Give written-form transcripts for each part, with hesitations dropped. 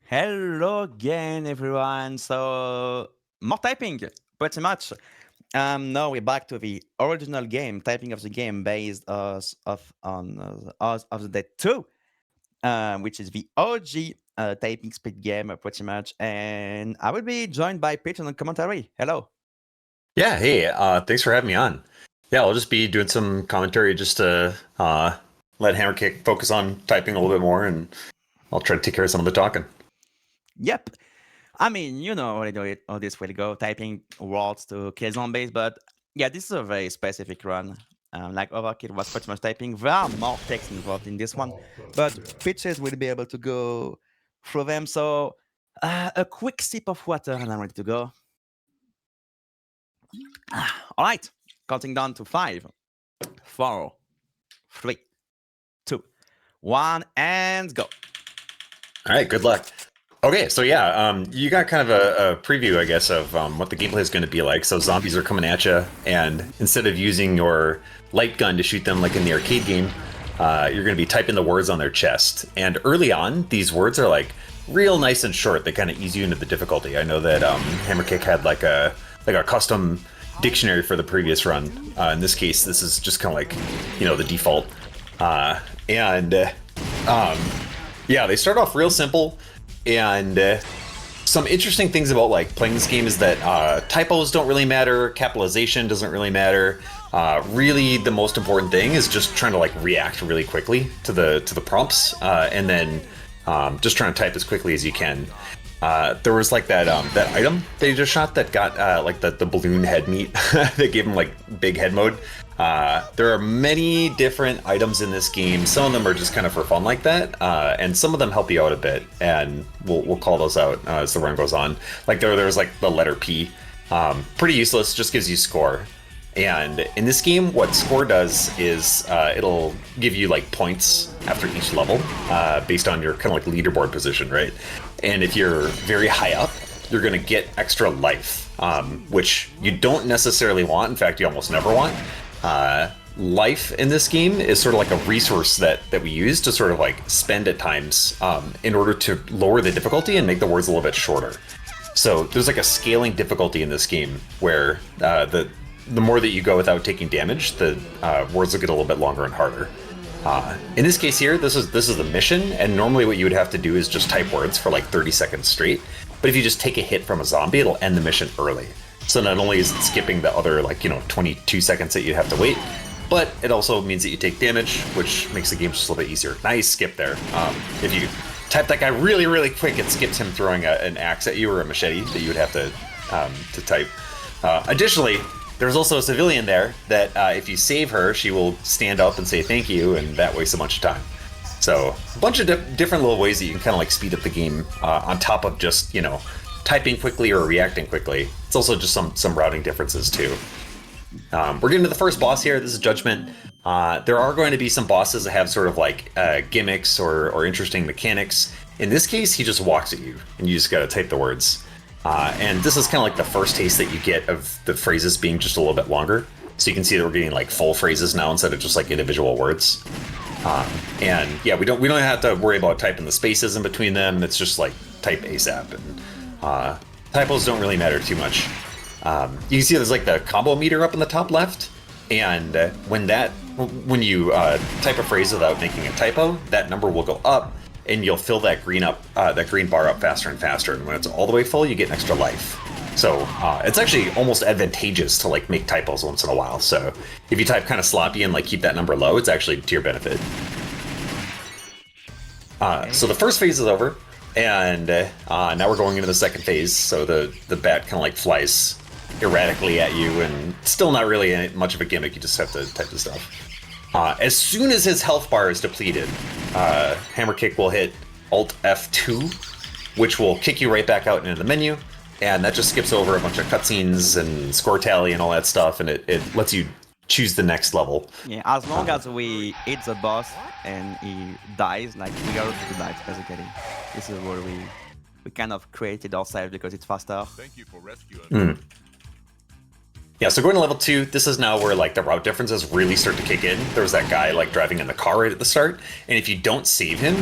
Hello again, everyone. So, more typing, pretty much. Now we're back to the original game, typing of the game based on of the Dead 2, which is the OG typing speed game, pretty much. And I will be joined by Patron and commentary. Hello. Yeah, hey, thanks for having me on. Yeah, I'll just be doing some commentary just to let HammerKick focus on typing a little bit more, and I'll try to take care of some of the talking. Yep. I mean, you know how this will go, typing words to kill zombies, but yeah, this is a very specific run. Like Overkill was pretty much typing. There are more text involved in this one, but pitches will be able to go through them. So a quick sip of water and I'm ready to go. All right, counting down to 5, 4, 3, 2, 1, and go. All right, good luck. Okay, so yeah, you got kind of a preview, I guess, of what the gameplay is going to be like. So zombies are coming at you, and instead of using your light gun to shoot them like in the arcade game, you're going to be typing the words on their chest. And early on, these words are like real nice and short. They kind of ease you into the difficulty. I know that HammerKick had like a custom dictionary for the previous run. In this case, this is just kind of like, the default. Yeah, they start off real simple. And some interesting things about like playing this game is that typos don't really matter, capitalization doesn't really matter. Really, the most important thing is just trying to like react really quickly to the prompts, and then just trying to type as quickly as you can. There was like that item that he just shot that got like the balloon head meat that gave him like big head mode. There are many different items in this game. Some of them are just kind of for fun like that, and some of them help you out a bit, and we'll call those out as the run goes on. Like there's like the letter P, pretty useless, just gives you score. And in this game, what score does is it'll give you like points after each level based on your kind of like leaderboard position, right? And if you're very high up, you're going to get extra life, which you don't necessarily want. In fact, you almost never want. Life in this game is sort of like a resource that we use to sort of like spend at times in order to lower the difficulty and make the words a little bit shorter. So there's like a scaling difficulty in this game where the more that you go without taking damage, the words will get a little bit longer and harder. In this case here, this is the mission, and normally what you would have to do is just type words for like 30 seconds straight. But if you just take a hit from a zombie, it'll end the mission early. So not only is it skipping the other 22 seconds that you'd have to wait, but it also means that you take damage, which makes the game just a little bit easier. Nice skip there. If you type that guy really, really quick, it skips him throwing an axe at you or a machete that you would have to type. Additionally, there's also a civilian there that if you save her, she will stand up and say thank you, and that wastes a bunch of time. So a bunch of different little ways that you can kind of like speed up the game on top of just, typing quickly or reacting quickly. It's also just some routing differences too. We're getting to the first boss here. This is Judgment. There are going to be some bosses that have sort of like gimmicks or interesting mechanics. In this case, he just walks at you, and you just got to type the words. And this is kind of like the first taste that you get of the phrases being just a little bit longer. So you can see that we're getting like full phrases now instead of just like individual words. And yeah, we don't have to worry about typing the spaces in between them. It's just like type ASAP, and typos don't really matter too much. You can see there's like the combo meter up in the top left, and when you type a phrase without making a typo, that number will go up, and you'll fill that green bar up faster and faster. And when it's all the way full, you get an extra life. So it's actually almost advantageous to like make typos once in a while. So if you type kind of sloppy and like keep that number low, it's actually to your benefit. So the first phase is over, and now we're going into the second phase. So the bat kind of like flies erratically at you, and still not really much of a gimmick. You just have to type the stuff. As soon as his health bar is depleted, HammerKick will hit Alt F2, which will kick you right back out into the menu, and that just skips over a bunch of cutscenes and score tally and all that stuff, and it lets you choose the next level. Yeah, as long as we hit the boss and he dies, like we are to die, basically. This is where we kind of created ourselves because it's faster. Thank you for rescuing. Yeah, so going to level 2, this is now where like the route differences really start to kick in. There's that guy like driving in the car right at the start, and if you don't save him,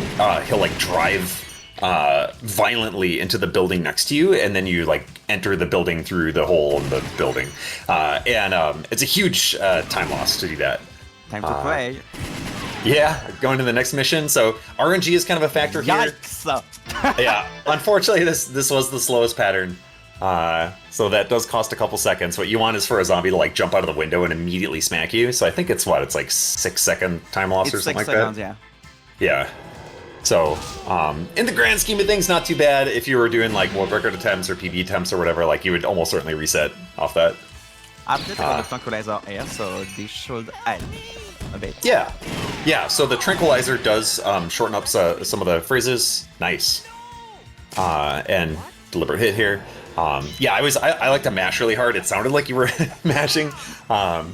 he'll like drive violently into the building next to you, and then you like enter the building through the hole in the building, and it's a huge time loss to do that. Time to play. Yeah, going to the next mission. So RNG is kind of a factor here. Yikes! Yeah, unfortunately, this was the slowest pattern. So that does cost a couple seconds. What you want is for a zombie to like jump out of the window and immediately smack you. So I think it's like 6-second time loss or something like seconds, that. Yeah. Yeah. So, in the grand scheme of things, not too bad. If you were doing like world record attempts or PB attempts or whatever, like you would almost certainly reset off that. I've just got the tranquilizer here, so this should help a bit. Yeah. Yeah, so the tranquilizer does shorten up some of the phrases. Nice. And deliberate hit here. Yeah, I like to mash really hard. It sounded like you were mashing. I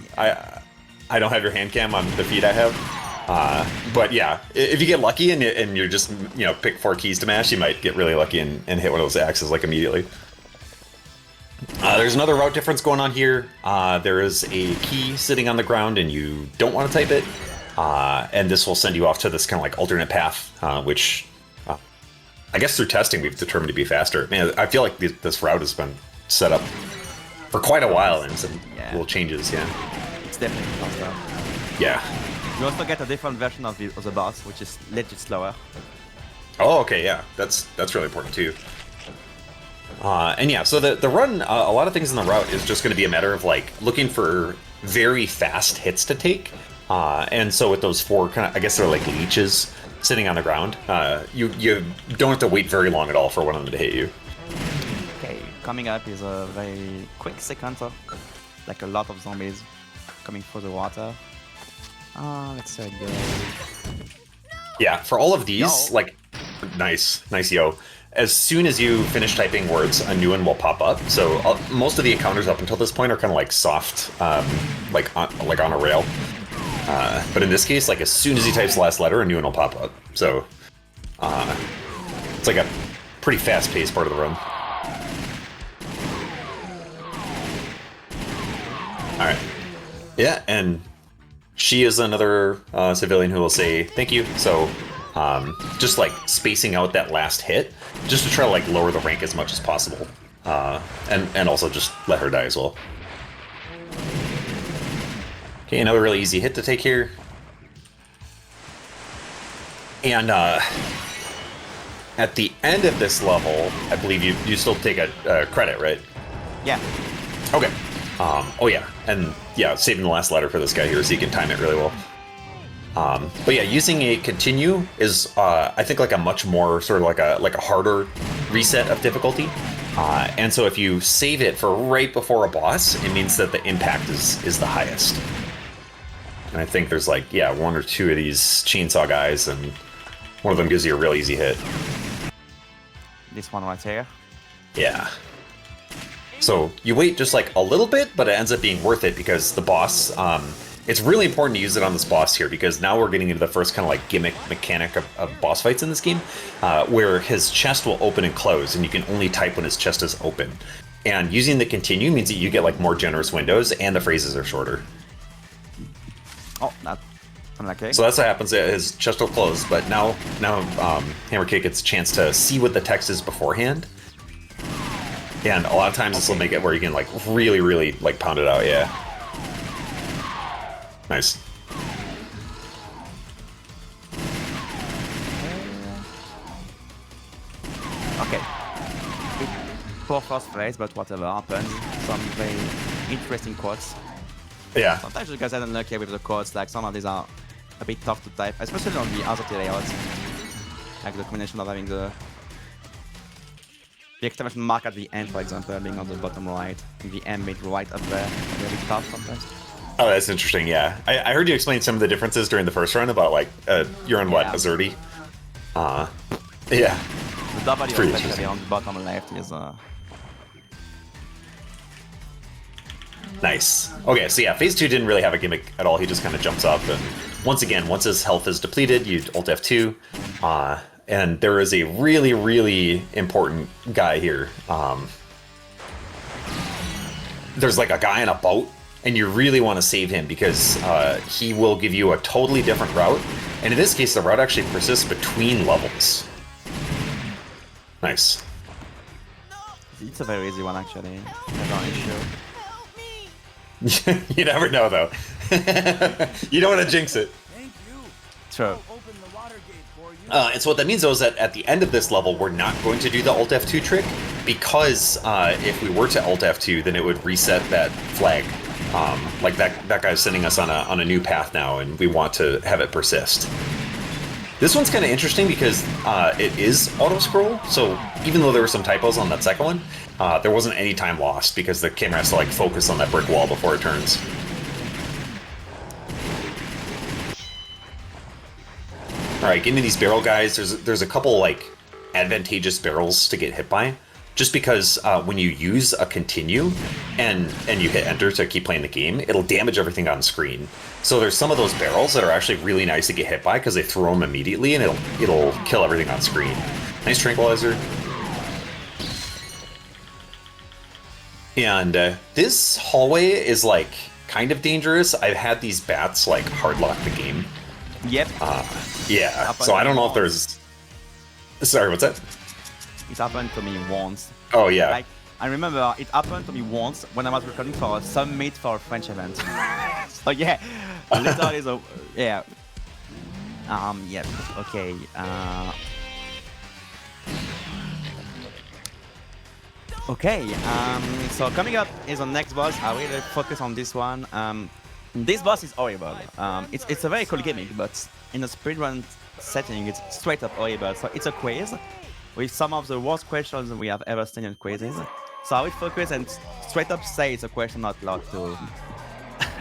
don't have your hand cam on the feed I have. But yeah, if you get lucky and you're just, pick 4 keys to mash, you might get really lucky and hit one of those axes like immediately. There's another route difference going on here. There is a key sitting on the ground and you don't want to type it. And this will send you off to this kind of like alternate path, which I guess through testing we've determined to be faster. Man, I feel like this route has been set up for quite a while and some little changes, It's definitely faster. Yeah. You also get a different version of the boss, which is legit slower. Oh, okay, yeah. That's really important too. And yeah, so the run, a lot of things in the route is just going to be a matter of like looking for very fast hits to take. And so with those 4 kind of, I guess they're like leeches sitting on the ground, you don't have to wait very long at all for one of them to hit you. Okay, coming up is a very quick sequence, like a lot of zombies coming through the water. Let's say go. Yeah, for all of these, like, nice, yo. As soon as you finish typing words, a new one will pop up. So most of the encounters up until this point are kind of like soft, like on a rail. But in this case, like as soon as he types the last letter, a new one will pop up. So it's like a pretty fast-paced part of the run. All right. Yeah, and she is another civilian who will say thank you. So just like spacing out that last hit, just to try to like lower the rank as much as possible, and also just let her die as well. Okay, another really easy hit to take here. And at the end of this level, I believe you still take a credit, right? Yeah. Okay. Oh yeah, and yeah, saving the last letter for this guy here so you can time it really well. But yeah, using a continue is I think like a much more sort of like a harder reset of difficulty. And so if you save it for right before a boss, it means that the impact is the highest. And I think there's like, yeah, 1 or 2 of these chainsaw guys, and one of them gives you a real easy hit. This one right here. Yeah. So you wait just like a little bit, but it ends up being worth it because the boss, it's really important to use it on this boss here because now we're getting into the first kind of like gimmick mechanic of boss fights in this game, where his chest will open and close and you can only type when his chest is open. And using the continue means that you get like more generous windows and the phrases are shorter. Oh, that's unlucky. So that's what happens. His chest will close, but now HammerKick gets a chance to see what the text is beforehand. And a lot of times this will make it where you can like really like pound it out. Yeah. Nice. Okay. Poor first phrase, but whatever happens. Some very interesting quotes. Yeah. Sometimes you guys are unlucky with the quotes, like some of these are a bit tough to type, especially on the other layouts. Like the combination of having the exclamation mark at the end, for example, being on the bottom right, and the M made right up there, really tough sometimes. Oh, that's interesting, yeah. I heard you explain some of the differences during the first run about, like, you're on what, Azurdi? Yeah. The W especially on the bottom left is... Nice. Okay, so yeah, Phase 2 didn't really have a gimmick at all. He just kind of jumps up, and once again, once his health is depleted, you Alt F2, and there is a really important guy here. There's like a guy in a boat, and you really want to save him because he will give you a totally different route. And in this case, the route actually persists between levels. Nice. It's a very easy one, actually. Never an issue. You never know, though. You don't want to jinx it. True. And so what that means, though, is that at the end of this level, we're not going to do the Alt F2 trick, because if we were to Alt F2, then it would reset that flag. Like that guy's sending us on a new path now, and we want to have it persist. This one's kind of interesting because it is auto-scroll, so even though there were some typos on that second one, there wasn't any time lost because the camera has to like focus on that brick wall before it turns. Alright, getting to these barrel guys, there's a couple like advantageous barrels to get hit by. Just because when you use a continue and you hit enter to keep playing the game, it'll damage everything on screen. So there's some of those barrels that are actually really nice to get hit by because they throw them immediately and it'll kill everything on screen. Nice tranquilizer. And this hallway is like kind of dangerous. I've had these bats like hard lock the game. Yep. Yeah. So I don't know if there's. Sorry, what's that? It happened to me once. Oh yeah. Like, I remember it happened to me once when I was recording for a summit for a French event. So yeah, literally, so yeah. Yeah. Okay. Okay. So coming up is the next boss. I really focus on this one. This boss is horrible. It's a very cool gimmick, but in a speedrun setting, it's straight up horrible. So it's a quiz with some of the worst questions we have ever seen in quizzes. So I will focus and straight up say it's a question out loud to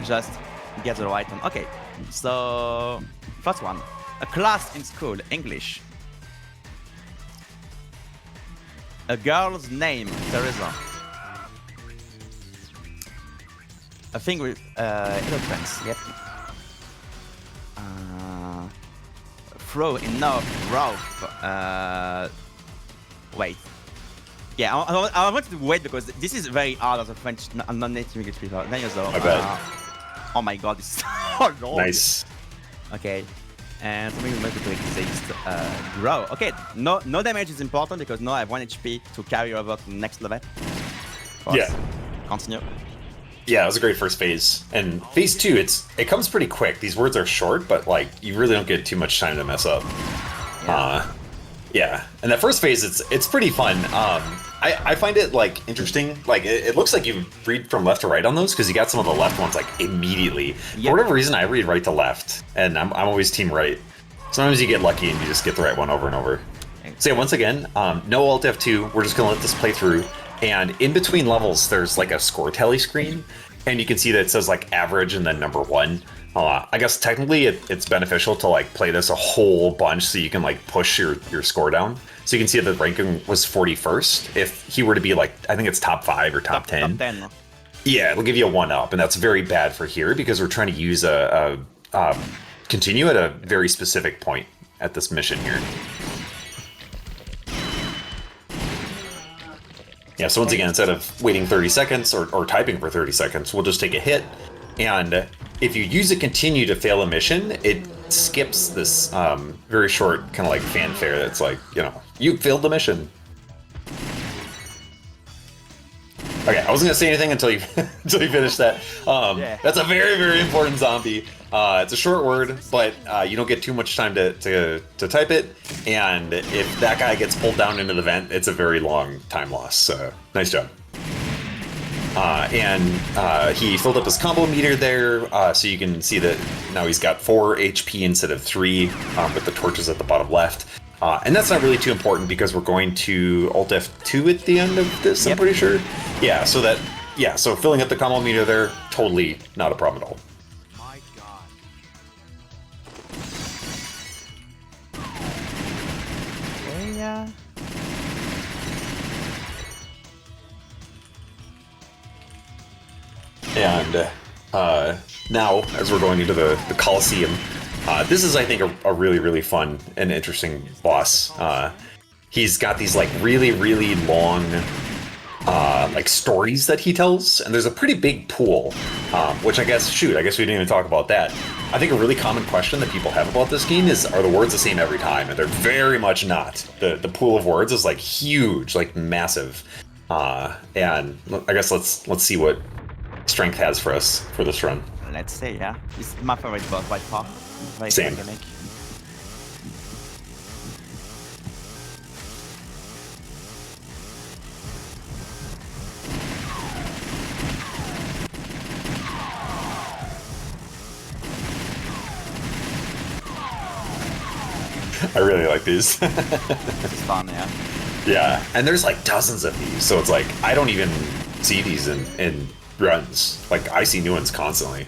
just get the right one. Okay, so first one. A class in school, English. A girl's name, Teresa. A thing with eloquence, yep. Throw enough rough. Wait. Yeah, I wanted to wait because this is very hard as a French non-native English speaker. Then you go. I bet. Oh my god, this is so long. Nice. Okay. And something we to exist. Grow. Okay, no damage is important because now I have 1 HP to carry over to the next level. Yeah. Continue. Yeah, it was a great first phase. And phase 2, it comes pretty quick. These words are short, but like you really don't get too much time to mess up. Yeah. Yeah. And that first phase, it's pretty fun. I find it like interesting. Like it looks like you read from left to right on those because you got some of the left ones like immediately. Yep. For whatever reason, I read right to left, and I'm always team right. Sometimes you get lucky and you just get the right one over and over. So yeah, once again, no Alt F2. We're just gonna let this play through. And in between levels, there's like a score tally screen, and you can see that it says like average and then number 1. I guess technically it's beneficial to like play this a whole bunch so you can like push your score down. So you can see that the ranking was 41st. If he were to be like, I think it's top 5 or top 10. Top 10. Yeah, it'll give you a 1-up, and that's very bad for here because we're trying to use a continue at a very specific point at this mission here. Yeah, so once again, instead of waiting 30 seconds or typing for 30 seconds, we'll just take a hit. And if you use a continue to fail a mission, it skips this very short kind of like fanfare that's like, you know, you failed the mission. Okay, I wasn't gonna say anything until you finish that. Yeah. That's a very, very important zombie. It's a short word, but you don't get too much time to type it. And if that guy gets pulled down into the vent, it's a very long time loss. So nice job. And he filled up his combo meter there, so you can see that now he's got 4 HP instead of 3 with the torches at the bottom left. And that's not really too important because we're going to Alt F2 at the end of this, I'm pretty sure. Yeah, so filling up the combo meter there, totally not a problem at all. My God. Yeah. And now, as we're going into the Coliseum, this is, I think, a really, really fun and interesting boss. He's got these like really, really long like stories that he tells, and there's a pretty big pool, which I guess we didn't even talk about that. I think a really common question that people have about this game is, are the words the same every time? And they're very much not. The pool of words is like huge, like massive. And I guess let's see what Strength has for us for this run. Let's see, yeah. It's my favorite boss by far. Very Same. iconic. I really like these. It's fun, yeah. Yeah, and there's like dozens of these, so it's like I don't even see these in runs. Like I see new ones constantly.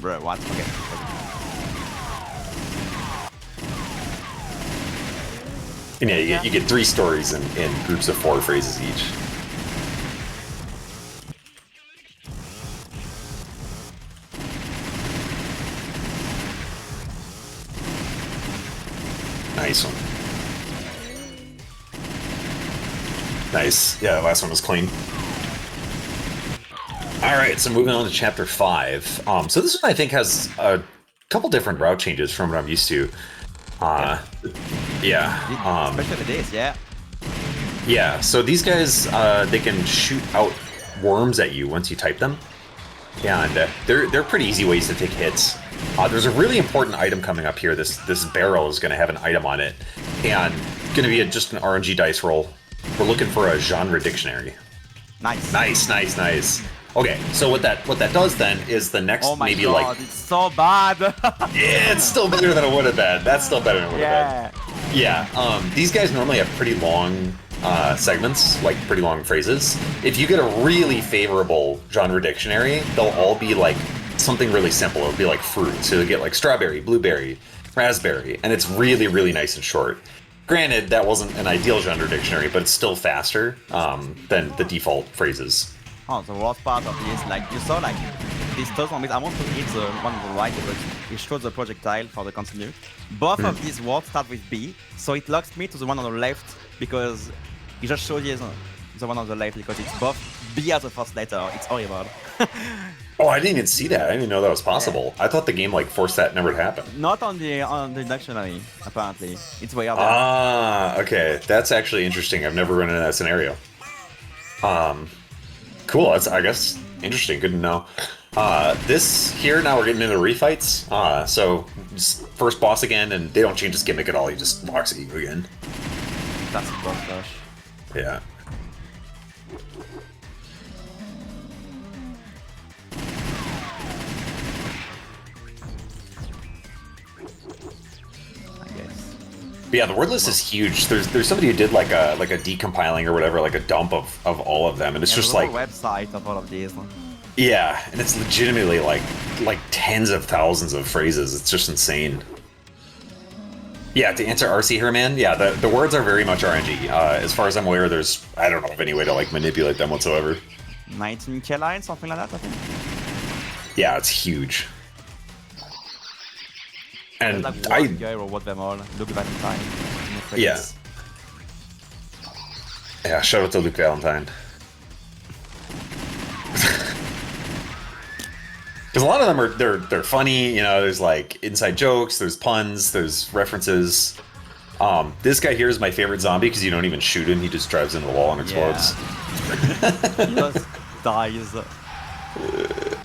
Bro, what? Okay. And yeah, you get 3 stories in groups of 4 phrases each. Nice one. Nice. Yeah, the last one was clean. All right, so moving on to chapter 5. So this one I think has a couple different route changes from what I'm used to. Yeah. Especially this, yeah. Yeah. So these guys, they can shoot out worms at you once you type them, and they're pretty easy ways to take hits. There's a really important item coming up here. This barrel is going to have an item on it, and going to be just an RNG dice roll. We're looking for a genre dictionary. Nice. Nice. Okay, so what that does then is the next Oh my maybe god, like it's so bad. yeah, it's still better than it would have been. That's still better than it would have been. Yeah. Yeah. These guys normally have pretty long segments, like pretty long phrases. If you get a really favorable genre dictionary, they'll all be like something really simple. It'll be like fruit. So you'll get like strawberry, blueberry, raspberry, and it's really, really nice and short. Granted, that wasn't an ideal genre dictionary, but it's still faster than the default phrases. Oh, the worst part of this, like you saw, like this toast one. I want to hit the one on the right, but it shows the projectile for the continue. Both of these words start with B, so it locks me to the one on the left because it just shows you the one on the left because it's both B as the first letter. It's horrible. Oh, I didn't even see that. I didn't even know that was possible. I thought the game like forced that never to happen. Not on the dictionary, apparently. It's weird. Ah, okay. That's actually interesting. I've never run into that scenario. Cool. That's, I guess, interesting. Good to know. This here, now we're getting into refights. So, first boss again, and they don't change his gimmick at all. He just walks at you again. That's a boss rush. Yeah. But yeah, the word list is huge. There's somebody who did like a decompiling or whatever, like a dump of all of them, and it's just like a website of all of these. Yeah, and it's legitimately like tens of thousands of phrases. It's just insane. Yeah, to answer RC here, man. Yeah, the words are very much RNG. As far as I'm aware, I don't know of any way to like manipulate them whatsoever. 19K lines, something like that, I think. Yeah, it's huge. And like one guy wrote them all. Luke Valentine. Yeah. Yeah, shout out to Luke Valentine. Because a lot of them are they're funny, you know. There's like inside jokes, there's puns, there's references. This guy here is my favorite zombie because you don't even shoot him; he just drives into the wall and explodes. Yeah. He just dies.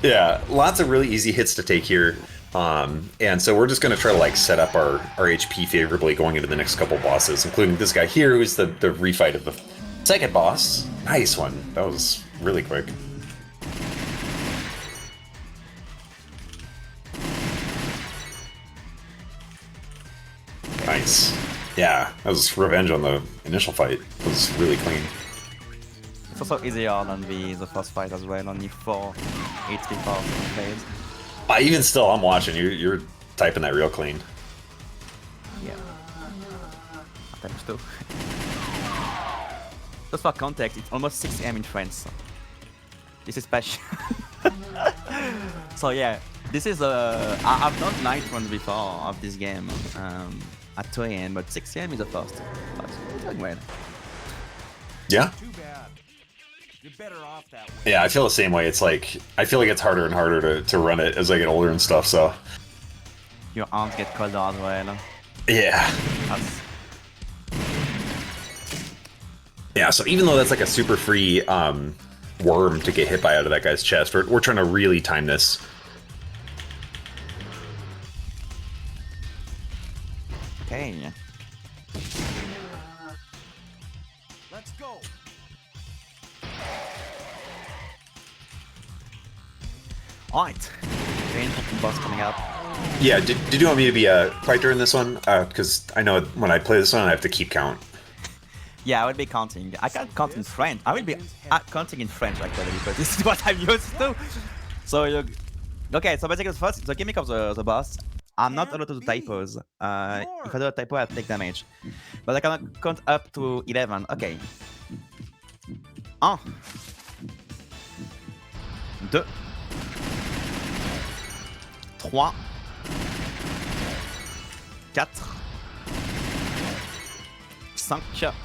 Yeah, lots of really easy hits to take here. And so we're just going to try to like set up our HP favorably going into the next couple bosses, including this guy here, who's the refight of the second boss. Nice one. That was really quick. Nice. Yeah, that was revenge on the initial fight. It was really clean. It's also easier than the first fight as well, only 4 HP for phase. Even still, I'm watching. You're typing that real clean. Yeah. Times 2. Just for context, it's almost 6 AM in France. This is special. So yeah, this is I've done night runs before of this game at 2 AM, but 6 AM is the first. But it's doing well. Yeah. Too bad. You're better off that way. Yeah, I feel the same way. It's like I feel like it's harder and harder to run it as I get older and stuff. So Your arms get cold as well. yeah. That's... Yeah, so even though that's like a super free worm to get hit by out of that guy's chest, we're trying to really time this. Okay. Let's go. Alright. Very important boss coming up. Yeah, did you want me to be a fighter in this one? Because I know when I play this one, I have to keep count. Yeah, I will be counting. I can't count in French. I will be counting in French actually because this is what I'm used to. So you... Okay, so basically first the gimmick of the boss. I'm not allowed to do typos. If I do a typo, I'll take damage. But I cannot count up to 11. Okay. 1 2 3 4 5 6 7 8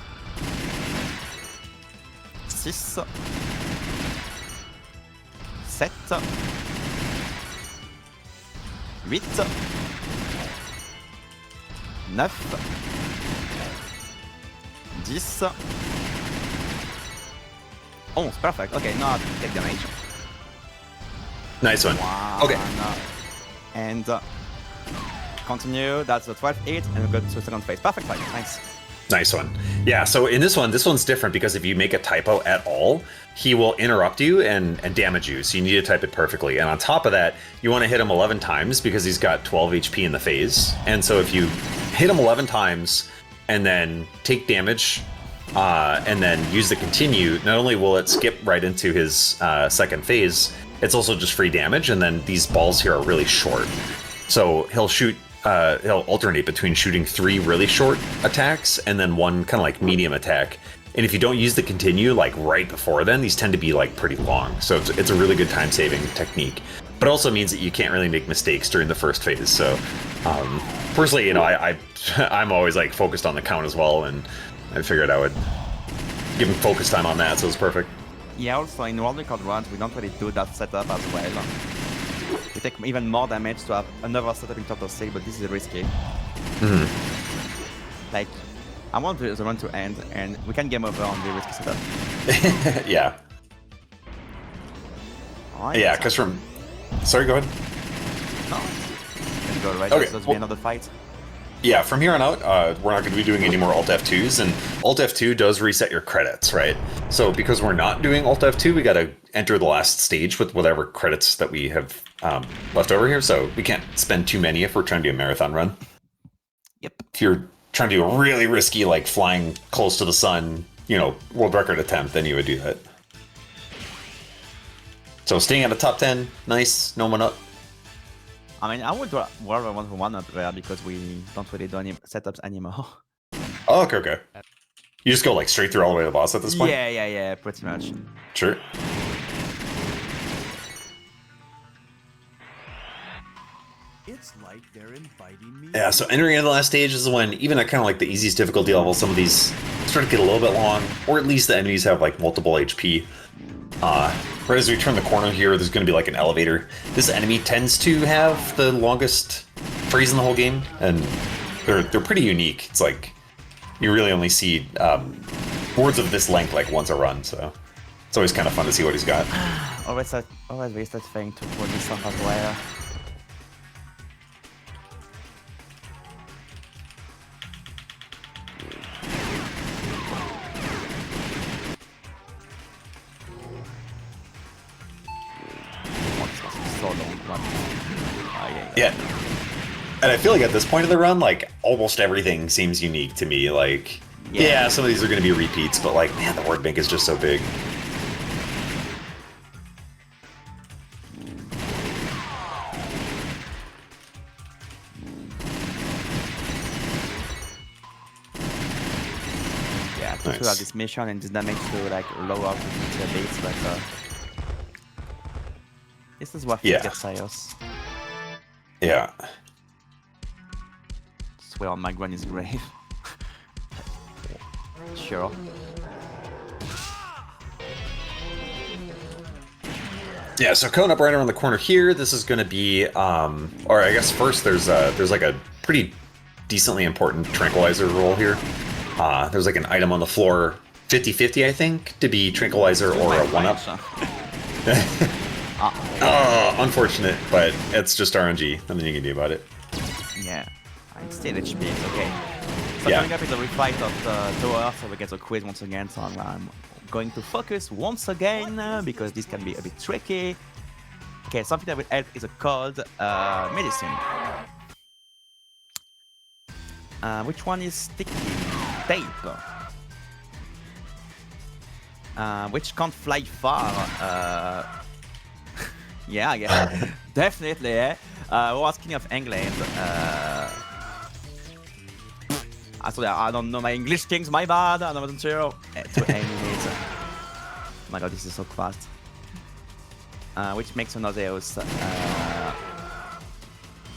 9 10 11. Perfect. Okay, now I take damage. Nice one. Wow. Okay. And continue. That's the 12th hit, and we go to the second phase. Perfect fight. Nice. Nice one. Yeah, so in this one's different because if you make a typo at all, he will interrupt you and damage you, so you need to type it perfectly. And on top of that, you want to hit him 11 times because he's got 12 HP in the phase. And so if you hit him 11 times and then take damage and then use the continue, not only will it skip right into his second phase, it's also just free damage, and then these balls here are really short. So he'll alternate between shooting 3 really short attacks and then 1 kind of like medium attack. And if you don't use the continue like right before then, these tend to be like pretty long. So it's a really good time-saving technique. But it also means that you can't really make mistakes during the first phase. So personally, you know, I'm always like focused on the count as well, and I figured I would give him focus time on that, so it's perfect. Yeah, also in World Record runs, we don't really do that setup as well. We take even more damage to have another setup in Turtle Seal, but this is risky. Like, I want the run to end, and we can game over on the risky setup. Yeah. Right, yeah, because from... Sorry, go ahead. No. Let's go, right? Okay, Let's be another fight. Yeah, from here on out, we're not going to be doing any more Alt F2s, and Alt F2 does reset your credits, right? So because we're not doing Alt F2, we got to enter the last stage with whatever credits that we have left over here, so we can't spend too many if we're trying to do a marathon run. Yep. If you're trying to do a really risky, like flying close to the sun, you know, world record attempt, then you would do that. So staying at the top 10, nice, no one up. I mean, I would do World 1-for-1 up there because we don't really do any setups anymore. Oh, okay. You just go like straight through all the way to the boss at this point? Yeah, pretty much. Sure. It's like they're inviting me. Yeah, so entering into the last stage is when, even at kind of like the easiest difficulty level, some of these start to get a little bit long, or at least the enemies have like multiple HP. Right as we turn the corner here, there's going to be like an elevator. This enemy tends to have the longest phrase in the whole game, and they're pretty unique. It's like you really only see words of this length like once a run, so it's always kind of fun to see what he's got. Always wasted thing to pull this off as well. Yeah. And I feel like at this point of the run, like, almost everything seems unique to me. Like, yeah some of these are going to be repeats, but like, man, the word bank is just so big. Yeah, I nice. This mission and this damage to like lower out the base, but this is what gets serious. Yeah. Swear on my granny's grave. Sure. Yeah, so coming up right around the corner here, this is going to be, or I guess first there's like a pretty decently important tranquilizer roll here. There's like an item on the floor, 50-50, I think, to be tranquilizer or a one-up. Oh, unfortunate, but it's just RNG. Nothing you can do about it. Yeah, it's still HP, it's okay. So Yeah. coming up is a refight of the tower, so we get the quiz once again, so I'm going to focus once again, because this can be a bit tricky. Okay, something that will help is a cold medicine. Which one is sticky? Tape. Which can't fly far? Yeah, yeah, definitely. We're asking of England. Sorry, I don't know my English things. My bad. I wasn't sure. 2 minutes. Oh my god, this is so fast. Which makes another house.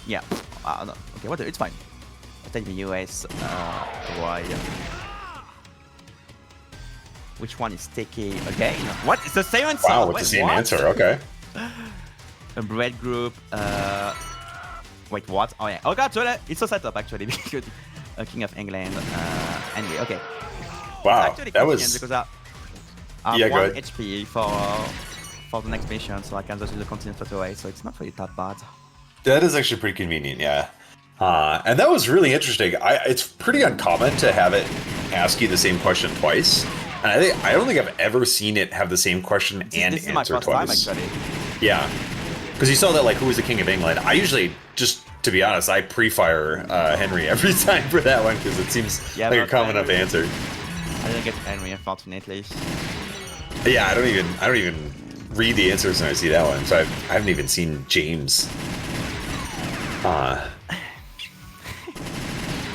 Yeah. No. Okay, whatever. It's fine. I'll take the US. Why? Which one is sticky again? What? It's the same answer. Wow, with Wait, the same what? answer. Okay. A bread group. Wait, what? Oh yeah. Oh god, sorry. It's a setup actually. Because King of England. Anyway, okay. Wow, Actually that convenient was. because I have Yeah, go 1 ahead. HP for the next mission, so I can just use the continent straight away. So it's not really that bad. That is actually pretty convenient, yeah. And that was really interesting. It's pretty uncommon to have it ask you the same question twice. And I don't think I've ever seen it have the same question and This is my answer first twice. time actually. Yeah, because you saw that like who was the king of England. I usually to be honest, I pre-fire Henry every time for that one because it seems Yeah, like a but common enough answer. I didn't get Henry, unfortunately. Yeah, I don't even read the answers when I see that one. So I haven't even seen James.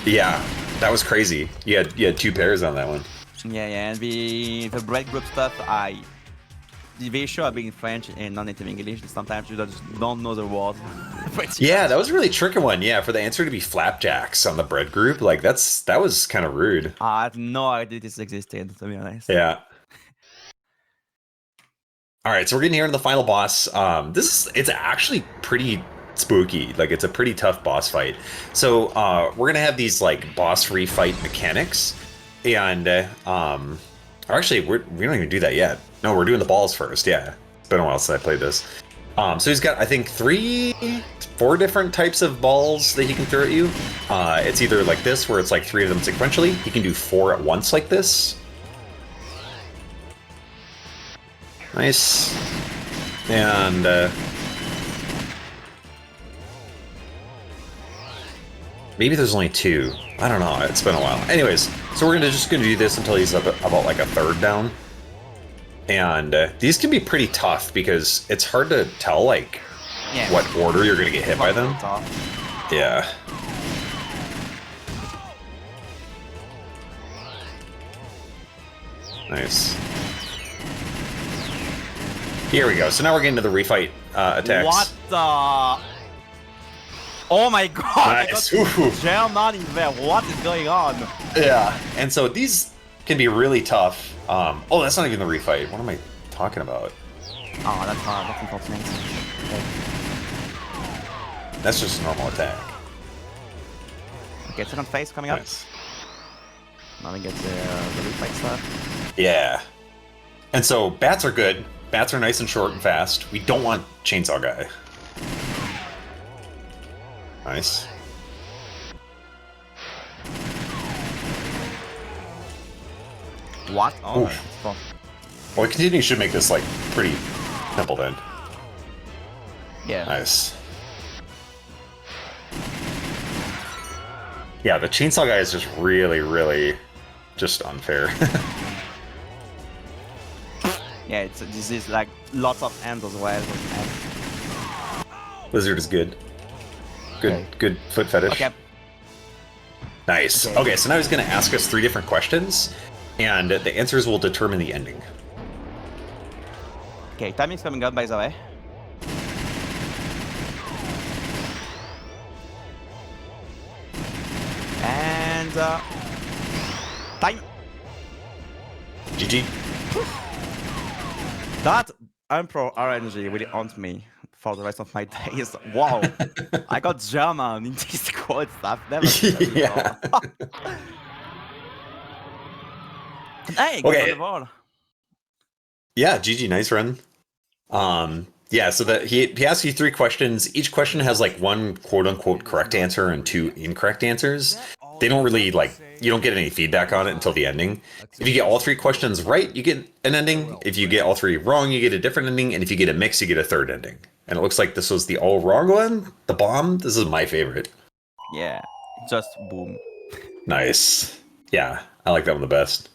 Yeah, that was crazy. You had 2 pairs on that one. Yeah, yeah, and the bread group stuff, they show up in French and non-native English. Sometimes you just don't know the word. Yeah, that was a really tricky one. Yeah, for the answer to be flapjacks on the bread group, like that was kind of rude. I had no idea this existed, to be honest. Yeah. All right, so we're getting here to the final boss. It's actually pretty spooky. Like it's a pretty tough boss fight. So we're gonna have these like boss free fight mechanics, and or actually we don't even do that yet. No, we're doing the balls first. Yeah, it's been a while since I played this. So he's got I think 4 different types of balls that he can throw at you. It's either like this, where it's like 3 of them sequentially. He can do 4 at once, like this. Nice. And maybe there's only 2. I don't know. It's been a while. Anyways, so we're just gonna do this until he's up about like a 3rd down. And these can be pretty tough because it's hard to tell like what order you're gonna get hit by them. Yeah. Nice. Here we go. So now we're getting to the refight attacks. What the? Oh my god! Nice. I got German in there. What is going on? Yeah. And so these can be really tough. Oh, that's not even the refight. What am I talking about? Oh, that's unfortunate. That's just a normal attack. Okay, second phase coming up. Nice. Now we get the refight stuff. Yeah. And so bats are good. Bats are nice and short and fast. We don't want Chainsaw Guy. Nice. What? Oh, Oof. Well, continue should make this like pretty simple then. yeah. Nice. Yeah, the Chainsaw Guy is just really just unfair. Yeah, this is like lots of ends as well. Lizard is good. Okay. Good foot fetish. Okay. Nice. Okay, so now he's going to ask us 3 different questions, and the answers will determine the ending. Okay, timing's coming up by the way. And time. GG. That Emperor RNG will haunt me for the rest of my days. Wow, I got German in this quotes. I've never seen that Yeah. before. Hey, good on Okay. the ball. Yeah, GG, nice run. Yeah, so that he asks you 3 questions. Each question has like 1 quote unquote correct answer and 2 incorrect answers. They don't really like, you don't get any feedback on it until the ending. If you get all 3 questions right, you get an ending. If you get all 3 wrong, you get a different ending. And if you get a mix, you get a 3rd ending. And it looks like this was the all wrong one, the bomb. This is my favorite. Yeah, just boom. Nice. Yeah, I like that one the best.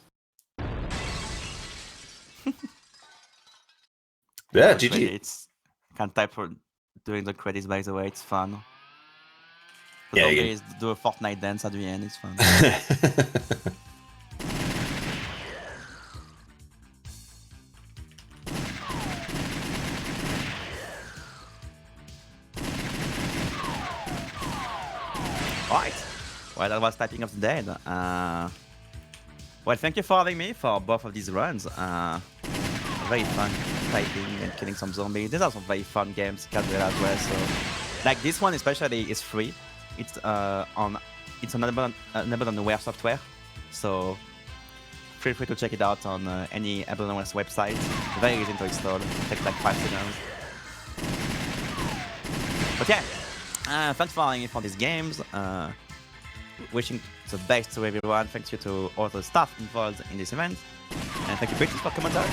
Yeah, GG. It's can't type for doing the credits, by the way. It's fun. The Yeah, zombies do a Fortnite dance at the end. It's fun. Right. Well, that was Typing of the Dead. Well, thank you for having me for both of these runs. Very fun typing and killing some zombies. These are some very fun games, casual as well. So, like this one especially is free. It's enabled on Wear software. So feel free to check it out on any Ableton's website. Very easy to install. It takes like 5 seconds. But yeah, thanks for having me for these games. Wishing the best to everyone. Thanks you to all the staff involved in this event. And thank you, British, for coming out.